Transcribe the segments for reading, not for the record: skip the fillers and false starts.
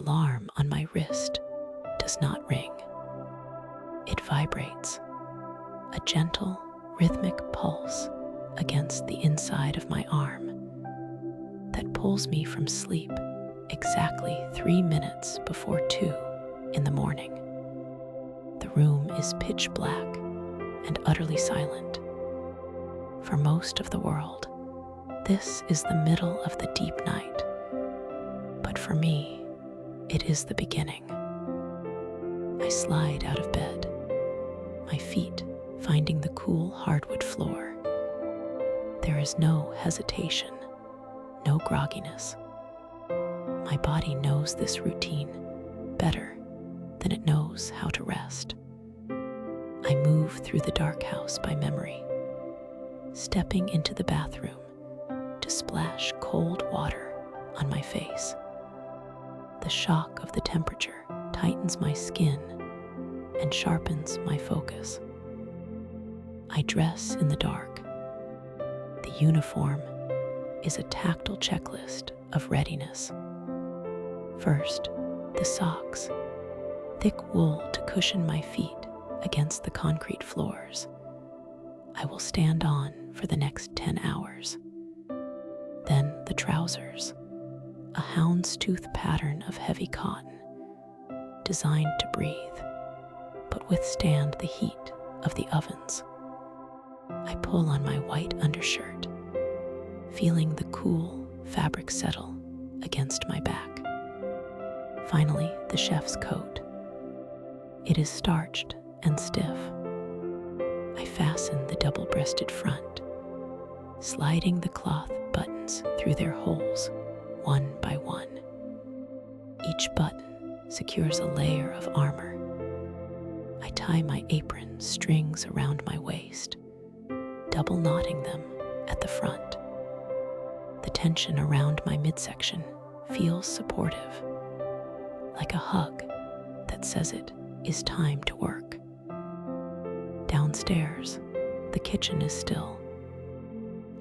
alarm on my wrist does not ring. It vibrates, a gentle, rhythmic pulse against the inside of my arm that pulls me from sleep exactly 3 minutes before 2 in the morning. The room is pitch black and utterly silent. For most of the world, this is the middle of the deep night. But for me, it is the beginning. I slide out of bed, my feet finding the cool hardwood floor. There is no hesitation, no grogginess. My body knows this routine better than it knows how to rest. I move through the dark house by memory, stepping into the bathroom to splash cold water on my face. The shock of the temperature tightens my skin and sharpens my focus. I dress in the dark. The uniform is a tactile checklist of readiness. First, the socks, thick wool to cushion my feet against the concrete floors I will stand on for the next 10 hours. Then the trousers, a houndstooth pattern of heavy cotton, designed to breathe, but withstand the heat of the ovens. I pull on my white undershirt, feeling the cool fabric settle against my back. Finally, the chef's coat. It is starched and stiff. I fasten the double-breasted front, sliding the cloth buttons through their holes one by one. Each button secures a layer of armor. I tie my apron strings around my waist, double knotting them at the front. The tension around my midsection feels supportive, like a hug that says it is time to work. Downstairs, the kitchen is still.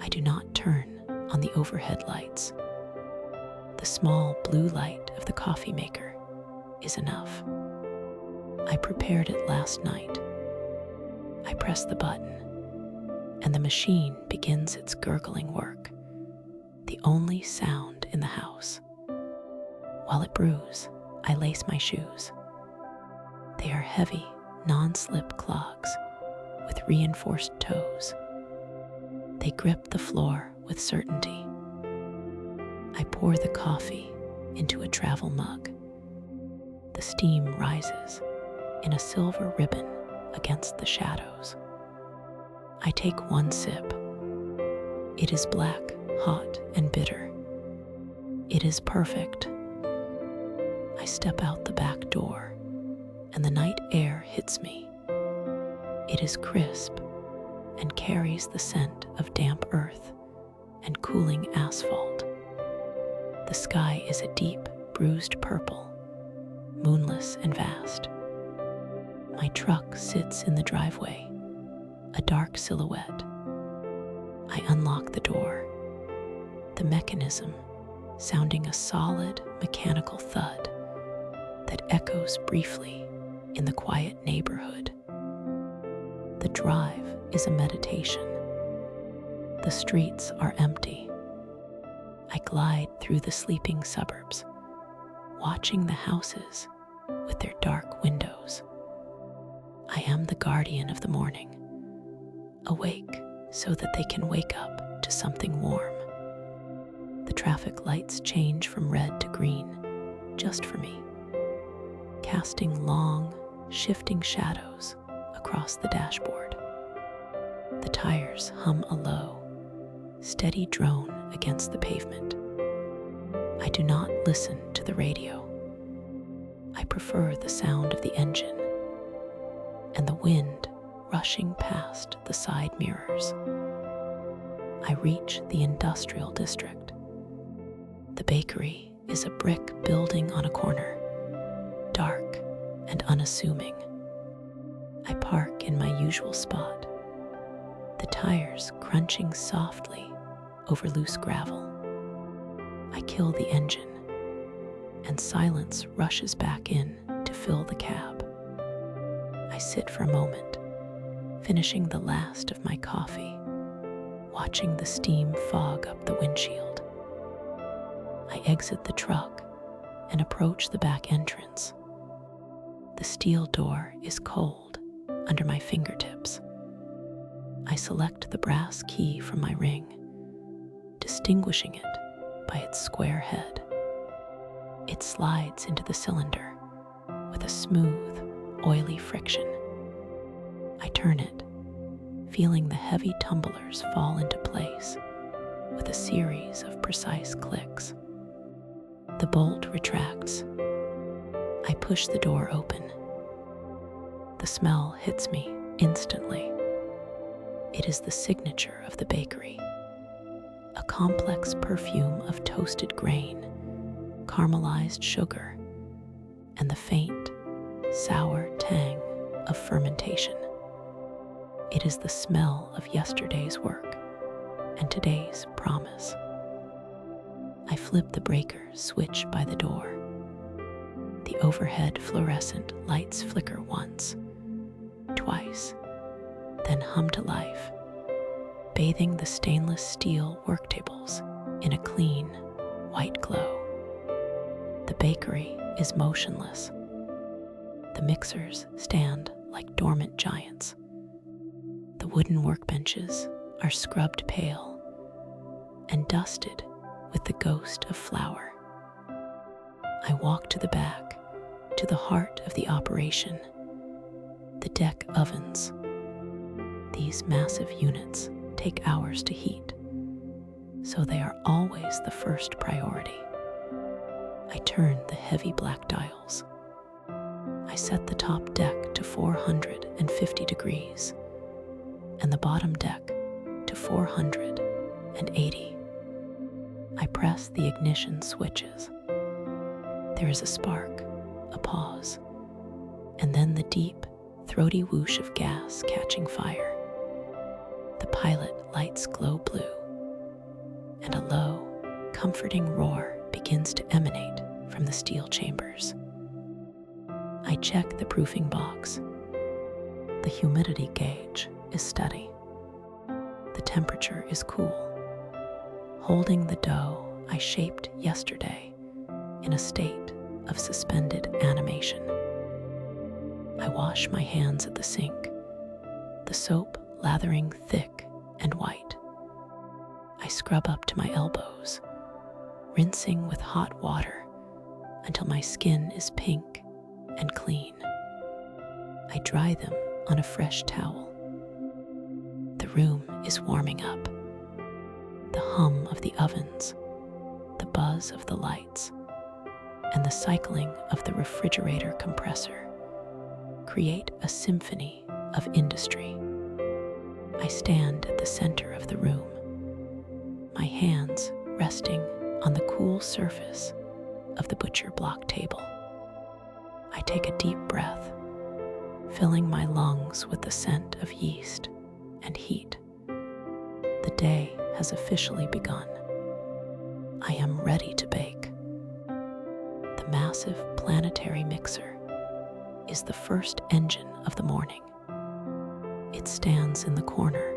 I do not turn on the overhead lights. The small blue light of the coffee maker is enough. I prepared it last night. I press the button, and the machine begins its gurgling work, the only sound in the house. While it brews, I lace my shoes. They are heavy, non-slip clogs with reinforced toes. They grip the floor with certainty. I pour the coffee into a travel mug. The steam rises in a silver ribbon against the shadows. I take one sip. It is black, hot, and bitter. It is perfect. I step out the back door, and the night air hits me. It is crisp and carries the scent of damp earth and cooling asphalt. The sky is a deep, bruised purple, moonless and vast. My truck sits in the driveway, a dark silhouette. I unlock the door, the mechanism sounding a solid mechanical thud that echoes briefly in the quiet neighborhood. The drive is a meditation. The streets are empty. I glide through the sleeping suburbs, watching the houses with their dark windows. I am the guardian of the morning, awake so that they can wake up to something warm. The traffic lights change from red to green just for me, casting long, shifting shadows across the dashboard. The tires hum a low, steady drone against the pavement. I do not listen to the radio. I prefer the sound of the engine and the wind rushing past the side mirrors. I reach the industrial district. The bakery is a brick building on a corner, dark and unassuming. I park in my usual spot, the tires crunching softly over loose gravel. I kill the engine. and silence rushes back in to fill the cab. I sit for a moment, finishing the last of my coffee, watching the steam fog up the windshield. I exit the truck and approach the back entrance. The steel door is cold under my fingertips. I select the brass key from my ring, distinguishing it by its square head. It slides into the cylinder with a smooth, oily friction. I turn it, feeling the heavy tumblers fall into place with a series of precise clicks. The bolt retracts. I push the door open. The smell hits me instantly. It is the signature of the bakery, a complex perfume of toasted grain, caramelized sugar, and the faint, sour tang of fermentation. It is the smell of yesterday's work and today's promise. I flip the breaker switch by the door. The overhead fluorescent lights flicker once, twice, then hum to life, bathing the stainless steel work tables in a clean, white glow. The bakery is motionless. The mixers stand like dormant giants. The wooden workbenches are scrubbed pale and dusted with the ghost of flour. I walk to the back, to the heart of the operation, the deck ovens. These massive units take hours to heat, so they are always the first priority. I turn the heavy black dials. I set the top deck to 450 degrees and the bottom deck to 480. I press the ignition switches. There is a spark, a pause, and then the deep, throaty whoosh of gas catching fire. The pilot lights glow blue, and a low, comforting roar begins to emanate from the steel chambers. I check the proofing box. The humidity gauge is steady. The temperature is cool, holding the dough I shaped yesterday in a state of suspended animation. I wash my hands at the sink, the soap lathering thick and white. I scrub up to my elbows, rinsing with hot water until my skin is pink and clean. I dry them on a fresh towel. The room is warming up. The hum of the ovens, the buzz of the lights, and the cycling of the refrigerator compressor create a symphony of industry. I stand at the center of the room, my hands resting on the cool surface of the butcher block table. I take a deep breath, filling my lungs with the scent of yeast and heat. The day has officially begun. I am ready to bake. The massive planetary mixer is the first engine of the morning. It stands in the corner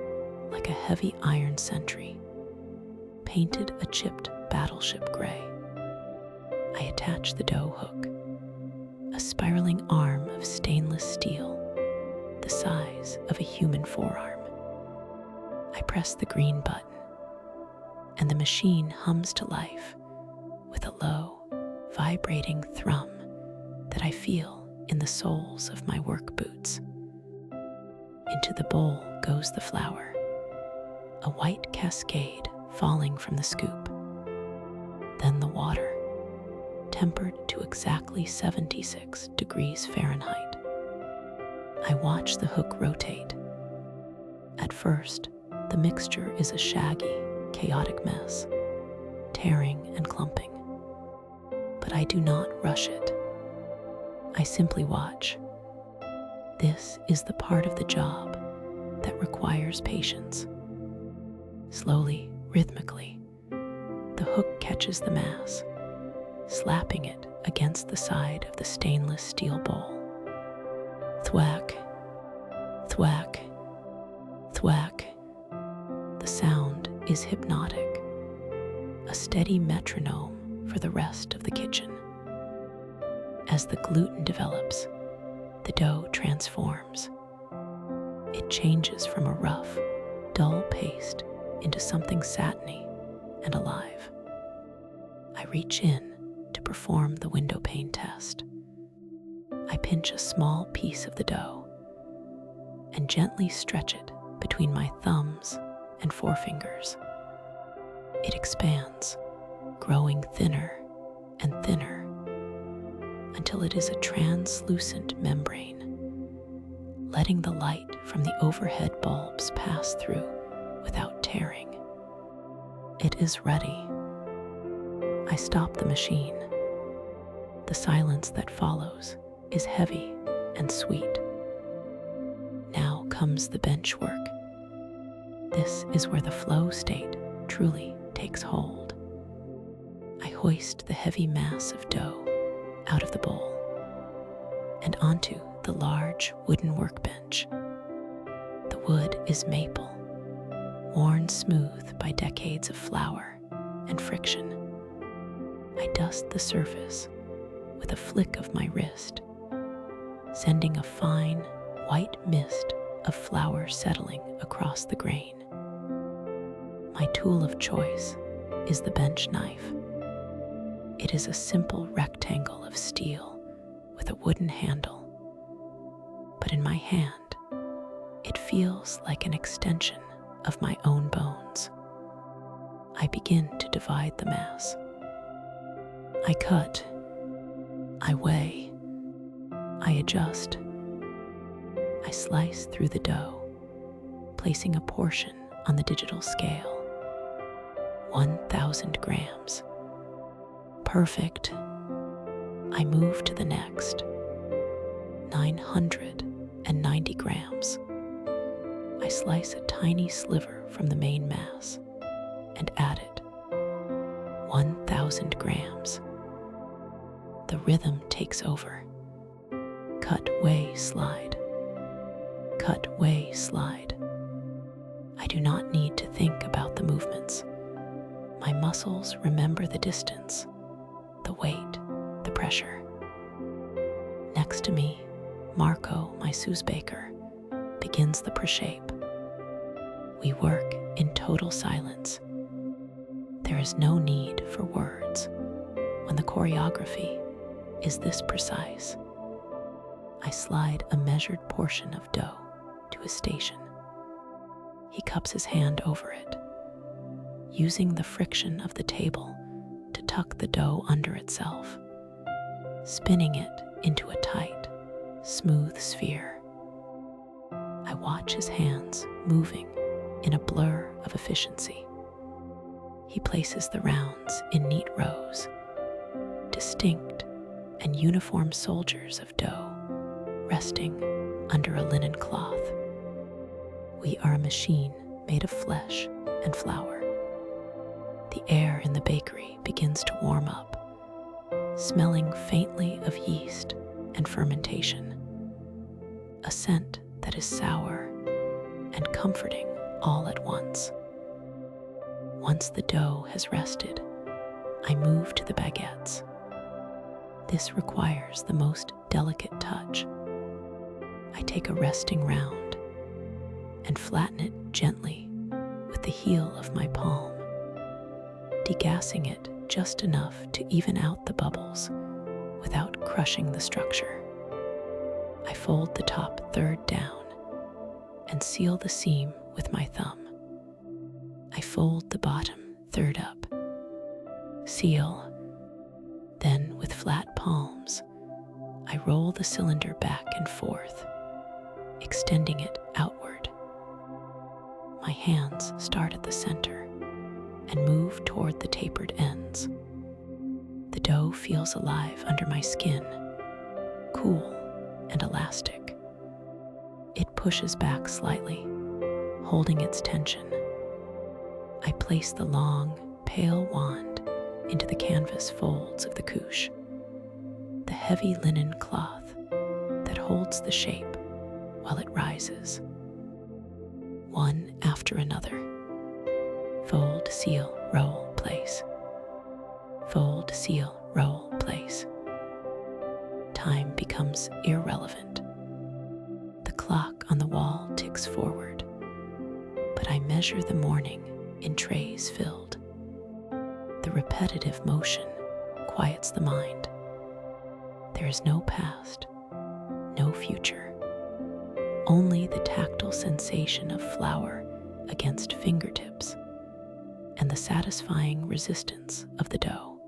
like a heavy iron sentry, painted a chipped battleship gray. I attach the dough hook, a spiraling arm of stainless steel the size of a human forearm. I press the green button, and the machine hums to life with a low, vibrating thrum that I feel in the soles of my work boots. Into the bowl goes the flour, a white cascade falling from the scoop. Then the water, tempered to exactly 76 degrees Fahrenheit. I watch the hook rotate. At first, the mixture is a shaggy, chaotic mess, tearing and clumping. But I do not rush it. I simply watch. This is the part of the job that requires patience. Slowly, rhythmically, the hook catches the mass, slapping it against the side of the stainless steel bowl. Thwack, thwack, thwack. The sound is hypnotic, a steady metronome for the rest of the kitchen. As the gluten develops, the dough transforms. It changes from a rough, dull paste into something satiny and alive. I reach in to perform the window pane test. I pinch a small piece of the dough and gently stretch it between my thumbs and forefingers. It expands, growing thinner and thinner until it is a translucent membrane, letting the light from the overhead bulbs pass through without tearing. It is ready. I stop the machine. The silence that follows is heavy and sweet. Now comes the bench work. This is where the flow state truly takes hold. I hoist the heavy mass of dough out of the bowl and onto the large wooden workbench. The wood is maple, worn smooth by decades of flour and friction. I dust the surface with a flick of my wrist, sending a fine, white mist of flour settling across the grain. My tool of choice is the bench knife. It is a simple rectangle of steel with a wooden handle, but in my hand, it feels like an extension of my own bones. I begin to divide the mass. I cut, I weigh, I adjust. I slice through the dough, placing a portion on the digital scale. 1,000 grams. Perfect. I move to the next. 990 grams. I slice a tiny sliver from the main mass and add it. 1,000 grams. The rhythm takes over. Cut, weigh, slide. Cut, weigh, slide. I do not need to think about the movements. My muscles remember the distance, the weight, the pressure. Next to me, Marco, my sous baker, begins the pre-shape. We work in total silence. There is no need for words when the choreography is this precise. I slide a measured portion of dough to his station. He cups his hand over it, using the friction of the table to tuck the dough under itself, spinning it into a tight, smooth sphere. I watch his hands moving in a blur of efficiency. He places the rounds in neat rows, distinct and uniform soldiers of dough resting under a linen cloth. We are a machine made of flesh and flour. The air in the bakery begins to warm up, smelling faintly of yeast and fermentation, a scent that is sour and comforting all at once. Once the dough has rested, I move to the baguettes. This requires the most delicate touch. I take a resting round and flatten it gently with the heel of my palm, degassing it just enough to even out the bubbles without crushing the structure. I fold the top third down and seal the seam with my thumb. I fold the bottom third up, seal. Then, with flat palms, I roll the cylinder back and forth, extending it outward. My hands start at the center and move toward the tapered ends. The dough feels alive under my skin, cool and elastic. It pushes back slightly, holding its tension. I place the long, pale wand into the canvas folds of the couche. the heavy linen cloth that holds the shape while it rises. One after another. Fold, seal, roll, place. Fold, seal, roll, place. Time becomes irrelevant. The clock on the wall ticks forward, but I measure the morning in trays filled. The repetitive motion quiets the mind. There is no past, no future, only the tactile sensation of flour against fingertips and the satisfying resistance of the dough.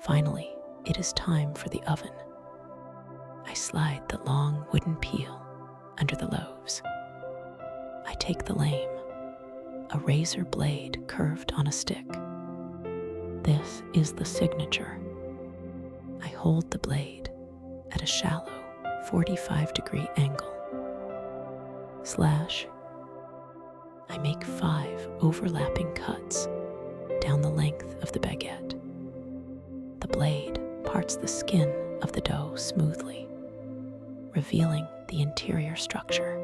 Finally, it is time for the oven. I slide the long wooden peel under the loaves. I take the lame, a razor blade curved on a stick. This is the signature. I hold the blade at a shallow 45-degree angle. Slash. I make 5 overlapping cuts down the length of the baguette. The blade parts the skin of the dough smoothly, revealing the interior structure.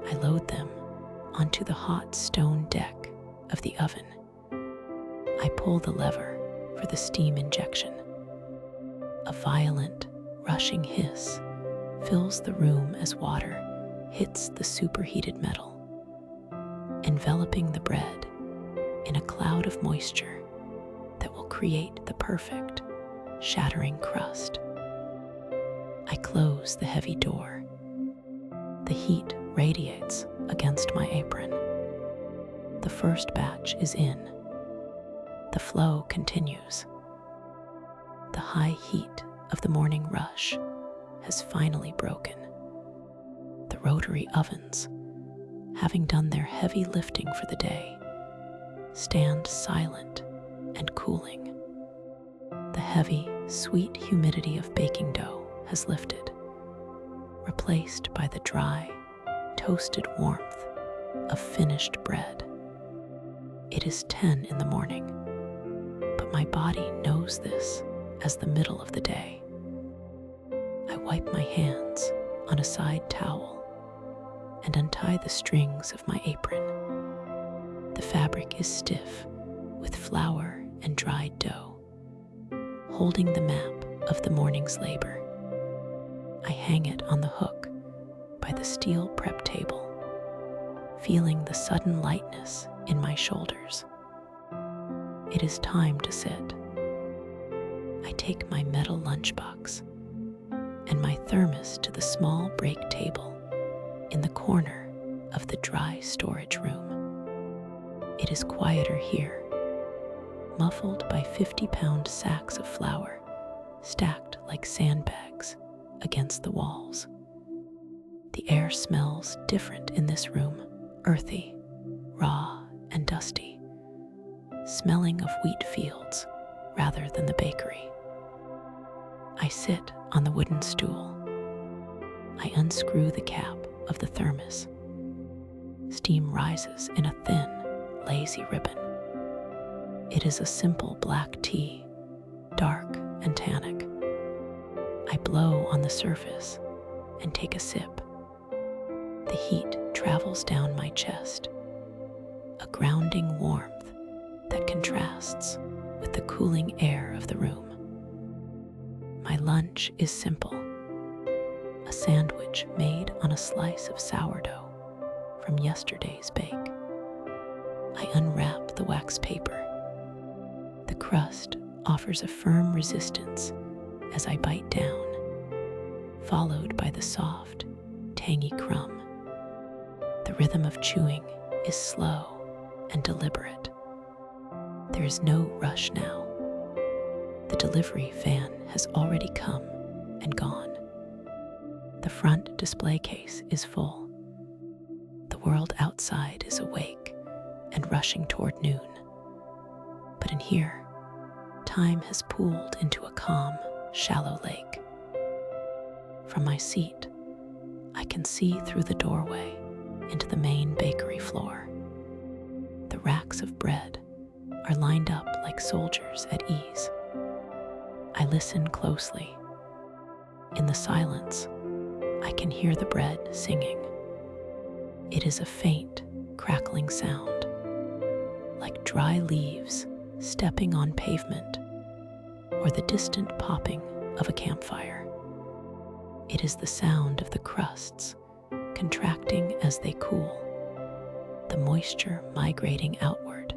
I load them onto the hot stone deck of the oven. I pull the lever for the steam injection. A violent, rushing hiss fills the room as water hits the superheated metal, enveloping the bread in a cloud of moisture that will create the perfect, shattering crust. I close the heavy door. The heat radiates against my apron. The first batch is in. The flow continues. The high heat of the morning rush has finally broken. The rotary ovens, having done their heavy lifting for the day, stand silent and cooling. The heavy, sweet humidity of baking dough has lifted, replaced by the dry, toasted warmth of finished bread. It is 10 in the morning, but my body knows this as the middle of the day. I wipe my hands on a side towel and untie the strings of my apron. The fabric is stiff with flour and dried dough, holding the map of the morning's labor. I hang it on the hook by the steel prep table, feeling the sudden lightness in my shoulders. It is time to sit. I take my metal lunchbox and my thermos to the small break table in the corner of the dry storage room. It is quieter here, muffled by 50-pound sacks of flour stacked like sandbags against the walls. The air smells different in this room, earthy, raw, and dusty, smelling of wheat fields rather than the bakery. I sit on the wooden stool. I unscrew the cap of the thermos. Steam rises in a thin, lazy ribbon. It is a simple black tea, dark and tannic. I blow on the surface and take a sip. The heat travels down my chest, a grounding warmth that contrasts with the cooling air of the room. My lunch is simple. A sandwich made on a slice of sourdough from yesterday's bake. I unwrap the wax paper. The crust offers a firm resistance as I bite down, followed by the soft, tangy crumb. The rhythm of chewing is slow and deliberate. There is no rush now. The delivery van has already come and gone. The front display case is full. The world outside is awake and rushing toward noon. But in here, time has pooled into a calm, shallow lake. From my seat, I can see through the doorway into the main bakery floor. The racks of bread are lined up like soldiers at ease. I listen closely. In the silence, I can hear the bread singing. It is a faint, crackling sound, like dry leaves stepping on pavement or the distant popping of a campfire. It is the sound of the crusts contracting as they cool, the moisture migrating outward,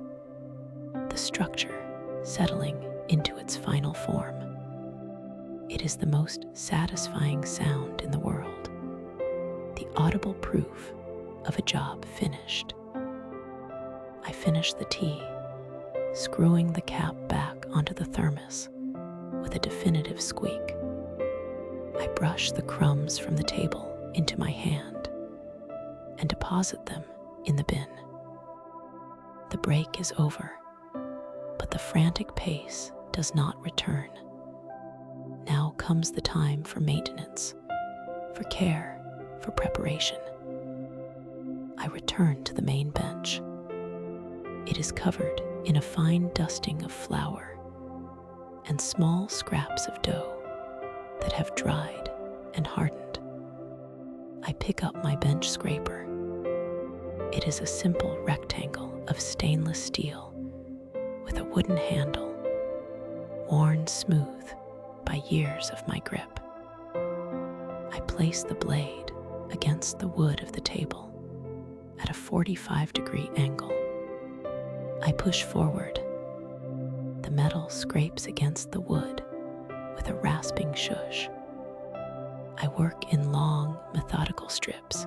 the structure settling into its final form. It is the most satisfying sound in the world, the audible proof of a job finished. I finish the tea, screwing the cap back onto the thermos with a definitive squeak. I brush the crumbs from the table into my hand and deposit them in the bin. The break is over, but the frantic pace does not return. Now comes the time for maintenance, for care, for preparation. I return to the main bench. It is covered in a fine dusting of flour and small scraps of dough that have dried and hardened. I pick up my bench scraper. It is a simple rectangle of stainless steel with a wooden handle, worn smooth by years of my grip. I place the blade against the wood of the table at a 45-degree angle. I push forward. The metal scrapes against the wood with a rasping shush. I work in long, methodical strips,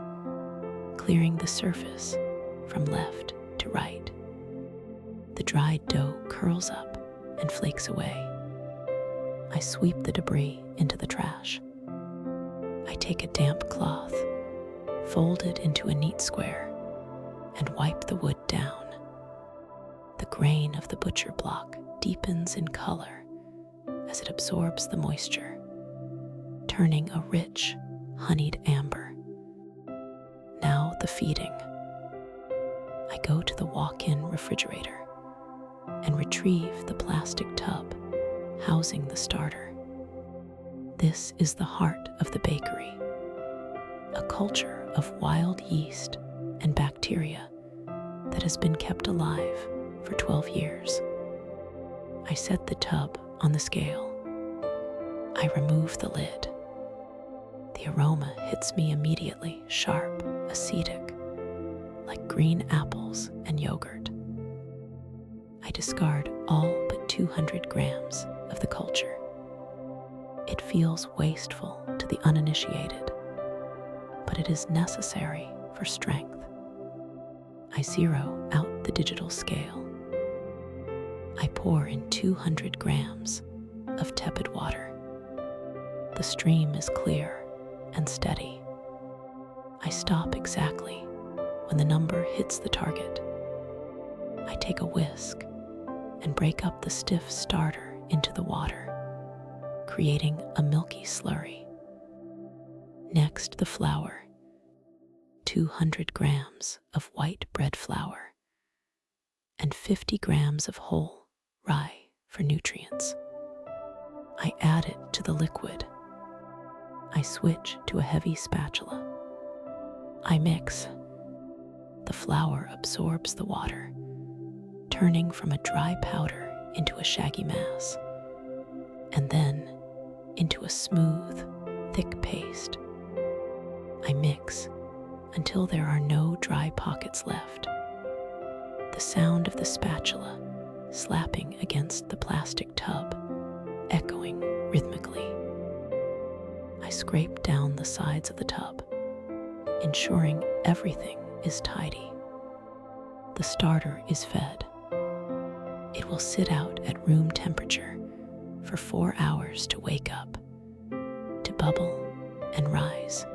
clearing the surface from left to right. The dried dough curls up and flakes away. I sweep the debris into the trash. I take a damp cloth, fold it into a neat square, and wipe the wood down. The grain of the butcher block deepens in color as it absorbs the moisture, turning a rich, honeyed amber. Now the feeding. I go to the walk-in refrigerator and retrieve the plastic tub housing the starter. This is the heart of the bakery, a culture of wild yeast and bacteria that has been kept alive for 12 years. I set the tub on the scale. I remove the lid. The aroma hits me immediately, sharp, acetic, like green apples and yogurt. I discard all but 200 grams of the culture. It feels wasteful to the uninitiated, but it is necessary for strength. I zero out the digital scale. I pour in 200 grams of tepid water. The stream is clear and steady. I stop exactly when the number hits the target. I take a whisk and break up the stiff starter into the water, creating a milky slurry. Next, the flour, 200 grams of white bread flour, and 50 grams of whole rye for nutrients. I add it to the liquid. I switch to a heavy spatula. I mix. The flour absorbs the water, turning from a dry powder into a shaggy mass, and then into a smooth, thick paste. I mix until there are no dry pockets left. The sound of the spatula slapping against the plastic tub, echoing rhythmically. I scrape down the sides of the tub, ensuring everything is tidy. The starter is fed. It will sit out at room temperature for 4 hours to wake up, to bubble and rise,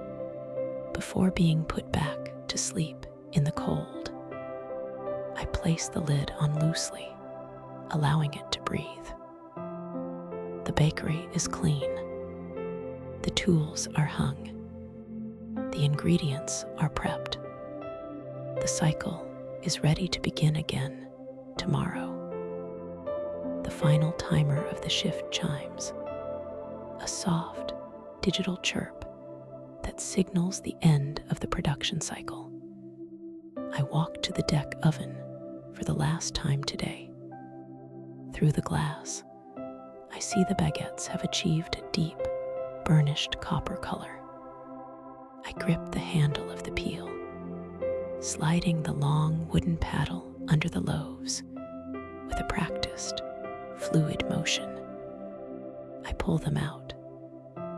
before being put back to sleep in the cold. I place the lid on loosely, allowing it to breathe. The bakery is clean. The tools are hung. The ingredients are prepped. The cycle is ready to begin again tomorrow. The final timer of the shift chimes, soft, digital chirp that signals the end of the production cycle. I walk to the deck oven for the last time today. Through the glass, I see the baguettes have achieved a deep, burnished copper color. I grip the handle of the peel, sliding the long wooden paddle under the loaves with a practiced, fluid motion. I pull them out,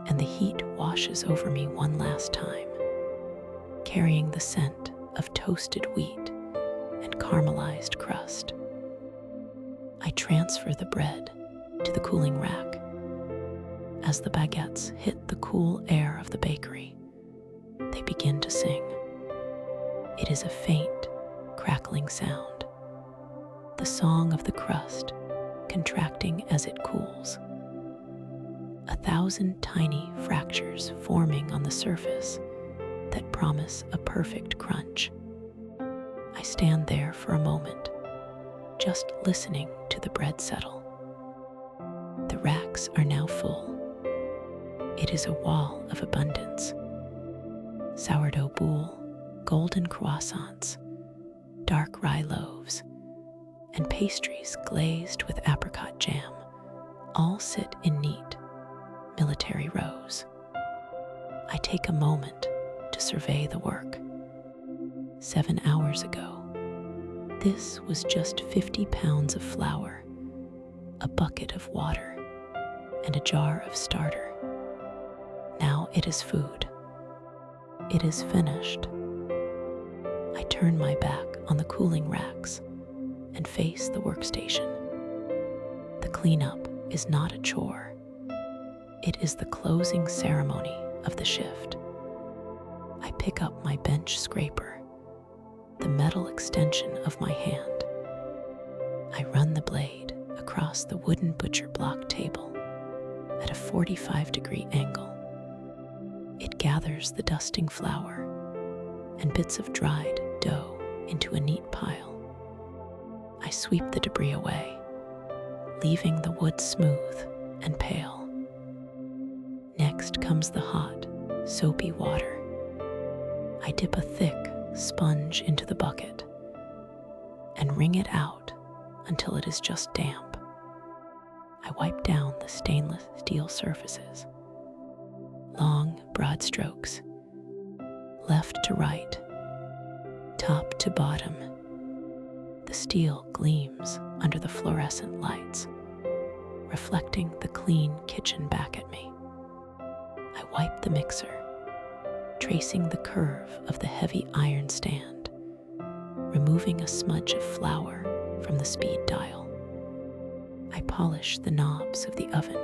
and the heat washes over me one last time, carrying the scent of toasted wheat and caramelized crust. I transfer the bread to the cooling rack. As the baguettes hit the cool air of the bakery, they begin to sing. It is a faint, crackling sound, the song of the crust contracting as it cools. 1,000 tiny fractures forming on the surface that promise a perfect crunch. I stand there for a moment, just listening to the bread settle. The racks are now full. It is a wall of abundance. Sourdough boule, golden croissants, dark rye loaves, and pastries glazed with apricot jam all sit in neat, military rows. I take a moment to survey the work. 7 hours ago, this was just 50 pounds of flour, a bucket of water, and a jar of starter. Now it is food. It is finished. I turn my back on the cooling racks and face the workstation. The cleanup is not a chore. It is the closing ceremony of the shift. I pick up my bench scraper, the metal extension of my hand. I run the blade across the wooden butcher block table at a 45-degree angle. It gathers the dusting flour and bits of dried dough into a neat pile. I sweep the debris away, leaving the wood smooth and pale. Next comes the hot, soapy water. I dip a thick sponge into the bucket and wring it out until it is just damp. I wipe down the stainless steel surfaces. Long, broad strokes, left to right, top to bottom. The steel gleams under the fluorescent lights, reflecting the clean kitchen back at me. I wipe the mixer, tracing the curve of the heavy iron stand, removing a smudge of flour from the speed dial. I polish the knobs of the oven.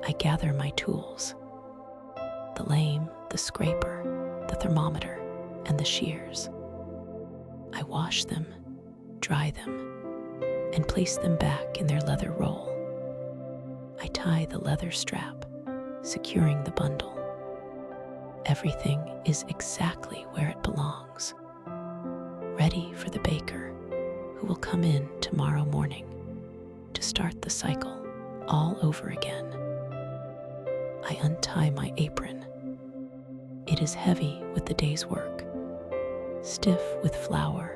I gather my tools: the lame, the scraper, the thermometer, and the shears. I wash them, dry them, and place them back in their leather roll. I tie the leather strap, securing the bundle. Everything is exactly where it belongs, ready for the baker who will come in tomorrow morning to start the cycle all over again. I untie my apron. It is heavy with the day's work, stiff with flour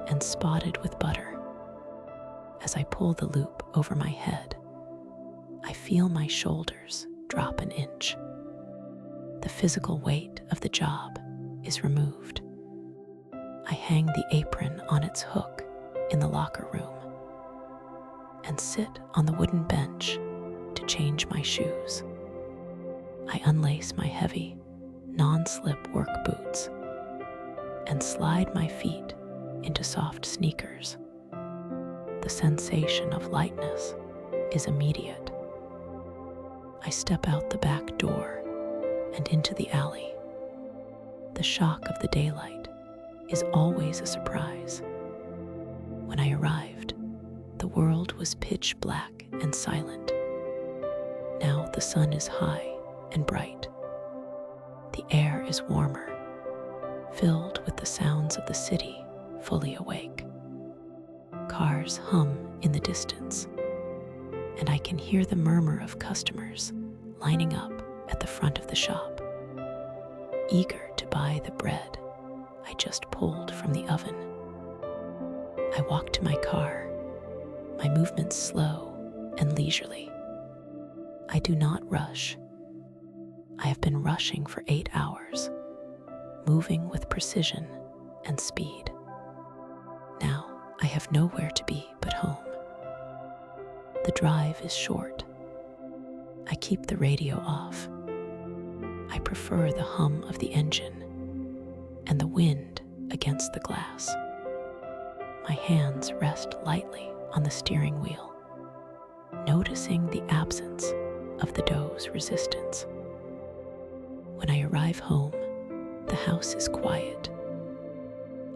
and spotted with butter. As I pull the loop over my head, I feel my shoulders drop an inch. The physical weight of the job is removed. I hang the apron on its hook in the locker room and sit on the wooden bench to change my shoes. I unlace my heavy, non-slip work boots and slide my feet into soft sneakers. The sensation of lightness is immediate. I step out the back door and into the alley. The shock of the daylight is always a surprise. When I arrived, the world was pitch black and silent. Now the sun is high and bright. The air is warmer, filled with the sounds of the city fully awake. Cars hum in the distance, and I can hear the murmur of customers lining up at the front of the shop, eager to buy the bread I just pulled from the oven. I walk to my car, my movements slow and leisurely. I do not rush. I have been rushing for 8 hours, moving with precision and speed. Now I have nowhere to be but home. The drive is short. I keep the radio off. I prefer the hum of the engine and the wind against the glass. My hands rest lightly on the steering wheel, noticing the absence of the dough's resistance. When I arrive home, the house is quiet.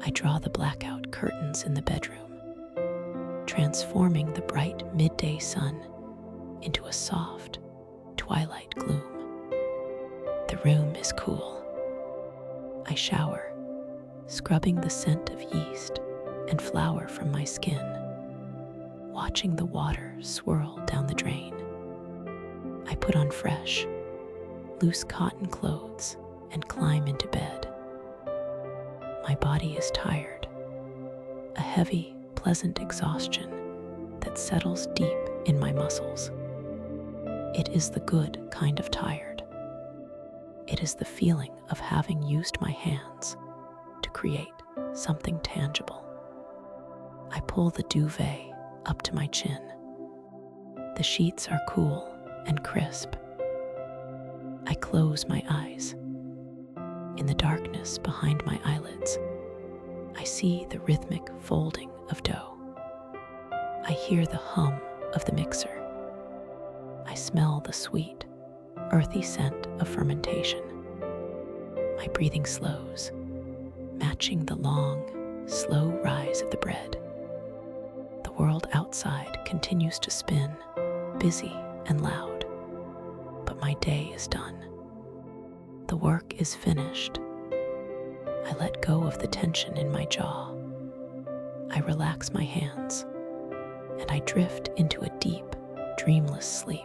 I draw the blackout curtains in the bedroom, transforming the bright midday sun into a soft twilight gloom. The room is cool. I shower, scrubbing the scent of yeast and flour from my skin, watching the water swirl down the drain. I put on fresh, loose cotton clothes and climb into bed. My body is tired, a heavy, pleasant exhaustion that settles deep in my muscles. It is the good kind of tired. It is the feeling of having used my hands to create something tangible. I pull the duvet up to my chin. The sheets are cool and crisp. I close my eyes. In the darkness behind my eyelids, I see the rhythmic folding of dough. I hear the hum of the mixer. I smell the sweet, earthy scent of fermentation. My breathing slows, matching the long, slow rise of the bread. The world outside continues to spin, busy and loud, but my day is done. The work is finished. I let go of the tension in my jaw. I relax my hands, and I drift into a deep, dreamless sleep.